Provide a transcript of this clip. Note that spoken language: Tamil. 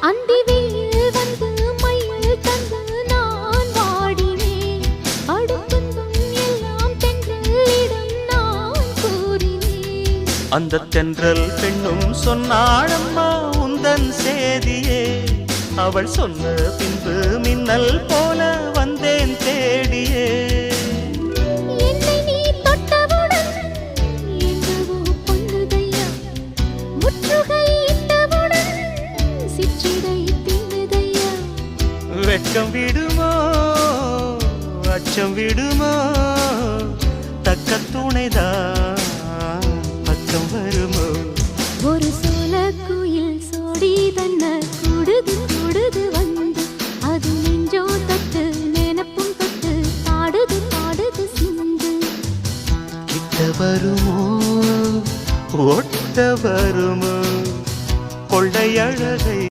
அந்தி வெயில் வந்து மயில் தந்து நான் வாடினேன். அடுத்தும் எல்லாம் தென்றலிடம் நான் கூறினேன். அந்த தென்றல் பெண்ணும் சொன்னாளம்மா உந்தன் சேதியே. அவள் சொன்ன பின்பு மின்னல் போல வந்தேன் தேடியே. என்னை நீ தொட்டவுடன் எங்கவோ பொன்னுதையா. முற்றுகை இட்டவுடன் சிற்றிடை தின்னுதையா. வெட்கம் விடுமோ அச்சம் விடுமோ தக்க துணைதான் பக்கம் வரும்.